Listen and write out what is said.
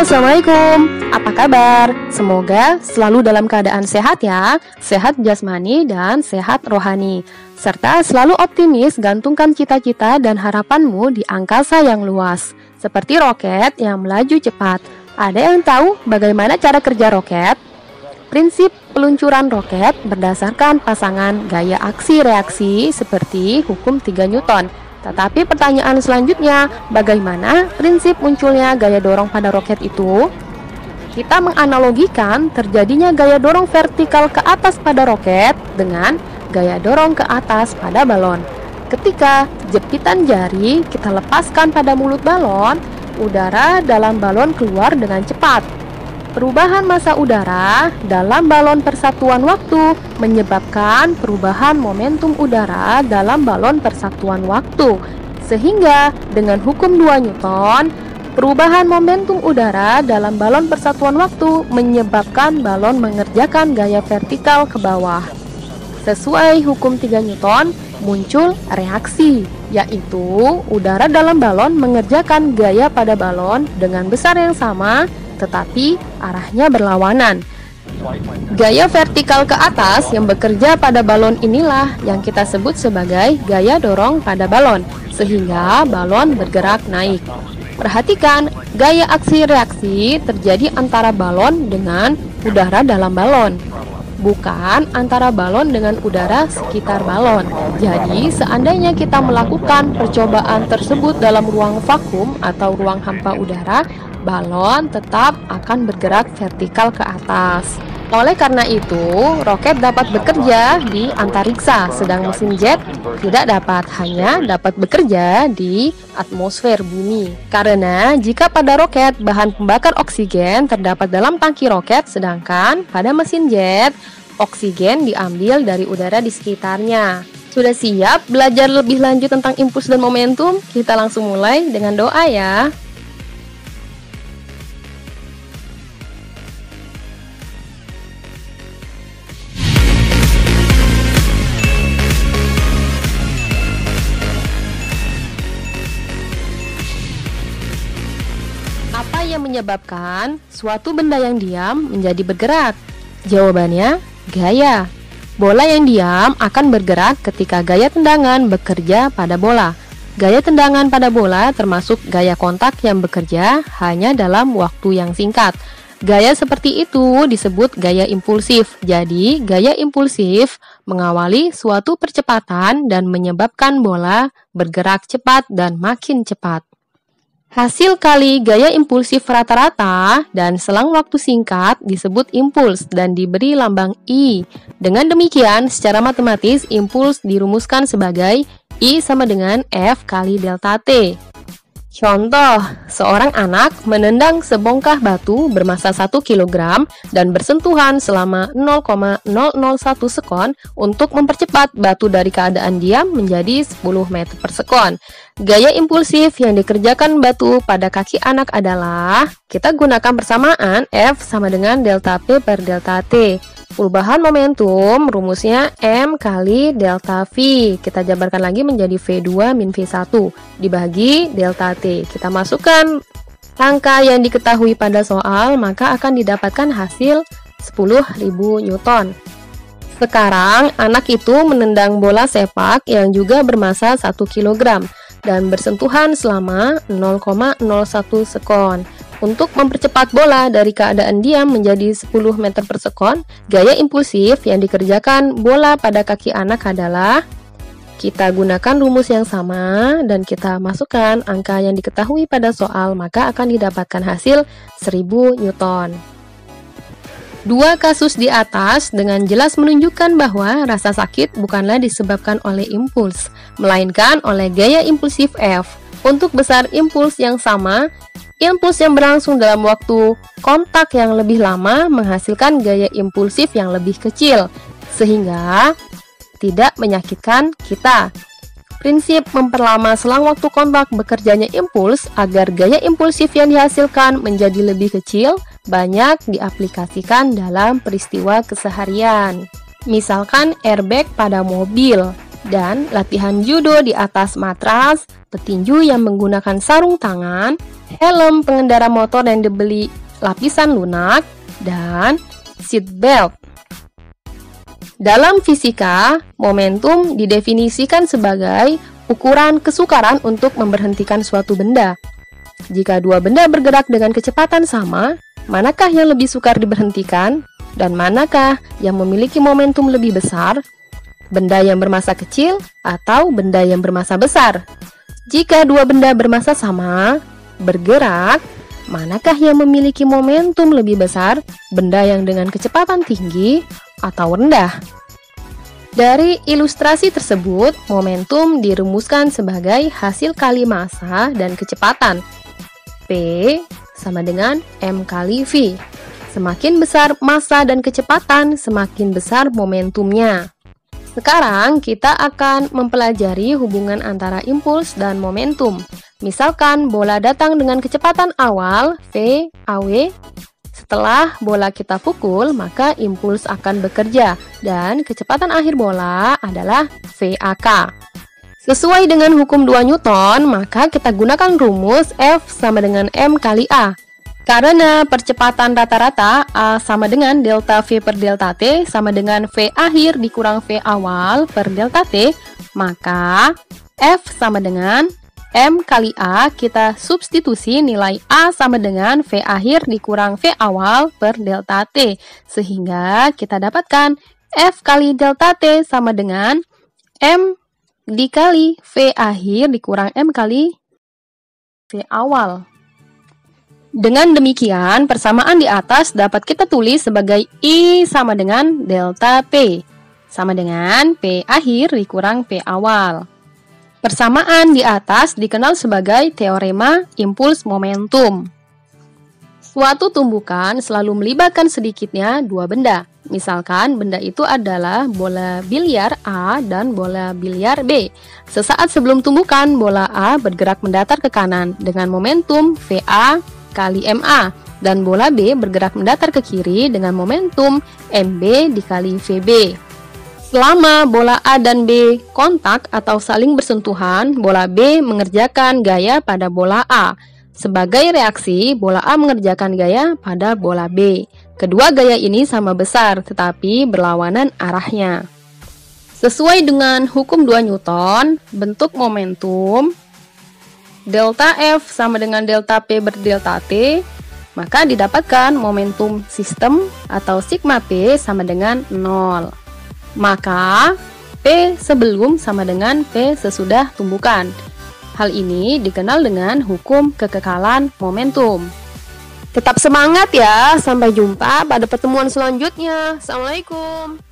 Assalamualaikum, apa kabar? Semoga selalu dalam keadaan sehat ya, sehat jasmani dan sehat rohani, serta selalu optimis gantungkan cita-cita dan harapanmu di angkasa yang luas, seperti roket yang melaju cepat. Ada yang tahu bagaimana cara kerja roket? Prinsip peluncuran roket berdasarkan pasangan gaya aksi-reaksi seperti hukum 3 Newton. Tetapi pertanyaan selanjutnya, bagaimana prinsip munculnya gaya dorong pada roket itu? Kita menganalogikan terjadinya gaya dorong vertikal ke atas pada roket dengan gaya dorong ke atas pada balon. Ketika jepitan jari kita lepaskan pada mulut balon, udara dalam balon keluar dengan cepat. Perubahan massa udara dalam balon persatuan waktu menyebabkan perubahan momentum udara dalam balon persatuan waktu. Sehingga dengan hukum 2 Newton, perubahan momentum udara dalam balon persatuan waktu menyebabkan balon mengerjakan gaya vertikal ke bawah. Sesuai hukum 3 Newton, muncul reaksi, yaitu udara dalam balon mengerjakan gaya pada balon dengan besar yang sama tetapi arahnya berlawanan. Gaya vertikal ke atas yang bekerja pada balon inilah yang kita sebut sebagai gaya dorong pada balon, sehingga balon bergerak naik. Perhatikan, gaya aksi-reaksi terjadi antara balon dengan udara dalam balon, bukan antara balon dengan udara sekitar balon. Jadi, seandainya kita melakukan percobaan tersebut dalam ruang vakum atau ruang hampa udara, balon tetap akan bergerak vertikal ke atas. Oleh karena itu, roket dapat bekerja di antariksa, sedang mesin jet tidak dapat, hanya dapat bekerja di atmosfer bumi. Karena jika pada roket bahan pembakar oksigen terdapat dalam tangki roket, sedangkan pada mesin jet oksigen diambil dari udara di sekitarnya. Sudah siap belajar lebih lanjut tentang impuls dan momentum? Kita langsung mulai dengan doa ya. Apa yang menyebabkan suatu benda yang diam menjadi bergerak? Jawabannya, gaya. Bola yang diam akan bergerak ketika gaya tendangan bekerja pada bola. Gaya tendangan pada bola termasuk gaya kontak yang bekerja hanya dalam waktu yang singkat. Gaya seperti itu disebut gaya impulsif. Jadi, gaya impulsif mengawali suatu percepatan dan menyebabkan bola bergerak cepat dan makin cepat. Hasil kali gaya impulsif rata-rata dan selang waktu singkat disebut impuls dan diberi lambang I. Dengan demikian, secara matematis, impuls dirumuskan sebagai I sama dengan F kali delta T. Contoh, seorang anak menendang sebongkah batu bermassa 1 kg dan bersentuhan selama 0,001 sekon untuk mempercepat batu dari keadaan diam menjadi 10 meter per sekon. Gaya impulsif yang dikerjakan batu pada kaki anak adalah, kita gunakan persamaan F sama dengan delta P per delta T. Perubahan momentum rumusnya M kali delta V. Kita jabarkan lagi menjadi V2 min V1 dibagi delta T. Kita masukkan angka yang diketahui pada soal, maka akan didapatkan hasil 10.000 Newton. Sekarang anak itu menendang bola sepak yang juga bermassa 1 kg dan bersentuhan selama 0,01 sekon. Untuk mempercepat bola dari keadaan diam menjadi 10 meter per sekon, gaya impulsif yang dikerjakan bola pada kaki anak adalah, kita gunakan rumus yang sama dan kita masukkan angka yang diketahui pada soal, maka akan didapatkan hasil 1000 Newton. Dua kasus di atas dengan jelas menunjukkan bahwa rasa sakit bukanlah disebabkan oleh impuls, melainkan oleh gaya impulsif F. Untuk besar impuls yang sama, impuls yang berlangsung dalam waktu kontak yang lebih lama menghasilkan gaya impulsif yang lebih kecil, sehingga tidak menyakitkan kita. Prinsip memperlama selang waktu kontak bekerjanya impuls agar gaya impulsif yang dihasilkan menjadi lebih kecil banyak diaplikasikan dalam peristiwa keseharian. Misalkan airbag pada mobil. dan latihan judo di atas matras, petinju yang menggunakan sarung tangan, helm pengendara motor yang dibeli lapisan lunak, dan seat belt. Dalam fisika, momentum didefinisikan sebagai ukuran kesukaran untuk memberhentikan suatu benda. Jika dua benda bergerak dengan kecepatan sama, manakah yang lebih sukar diberhentikan dan manakah yang memiliki momentum lebih besar? Benda yang bermassa kecil atau benda yang bermassa besar? Jika dua benda bermassa sama bergerak, manakah yang memiliki momentum lebih besar? Benda yang dengan kecepatan tinggi atau rendah? Dari ilustrasi tersebut, momentum dirumuskan sebagai hasil kali massa dan kecepatan. P sama dengan M kali V. Semakin besar massa dan kecepatan, semakin besar momentumnya. Sekarang kita akan mempelajari hubungan antara impuls dan momentum. Misalkan bola datang dengan kecepatan awal V AW. Setelah bola kita pukul, maka impuls akan bekerja dan kecepatan akhir bola adalah VAK. Sesuai dengan hukum 2 Newton, maka kita gunakan rumus F sama dengan M kali A. Karena percepatan rata-rata A sama dengan delta V per delta T sama dengan V akhir dikurang V awal per delta T, maka F sama dengan M kali A, kita substitusi nilai A sama dengan V akhir dikurang V awal per delta T. Sehingga kita dapatkan F kali delta T sama dengan M dikali V akhir dikurang M kali V awal. Dengan demikian, persamaan di atas dapat kita tulis sebagai I sama dengan delta P, sama dengan P akhir dikurang P awal. Persamaan di atas dikenal sebagai teorema impuls momentum. Suatu tumbukan selalu melibatkan sedikitnya dua benda. Misalkan benda itu adalah bola biliar A dan bola biliar B. Sesaat sebelum tumbukan, bola A bergerak mendatar ke kanan dengan momentum VA kali MA, dan bola B bergerak mendatar ke kiri dengan momentum MB dikali VB. Selama bola A dan B kontak atau saling bersentuhan, bola B mengerjakan gaya pada bola A. Sebagai reaksi, bola A mengerjakan gaya pada bola B. Kedua gaya ini sama besar, tetapi berlawanan arahnya. Sesuai dengan hukum 2 Newton, bentuk momentum delta F sama dengan delta P ber delta T, maka didapatkan momentum sistem atau sigma P sama dengan 0. Maka P sebelum sama dengan P sesudah tumbukan. Hal ini dikenal dengan hukum kekekalan momentum. Tetap semangat ya, sampai jumpa pada pertemuan selanjutnya. Assalamualaikum.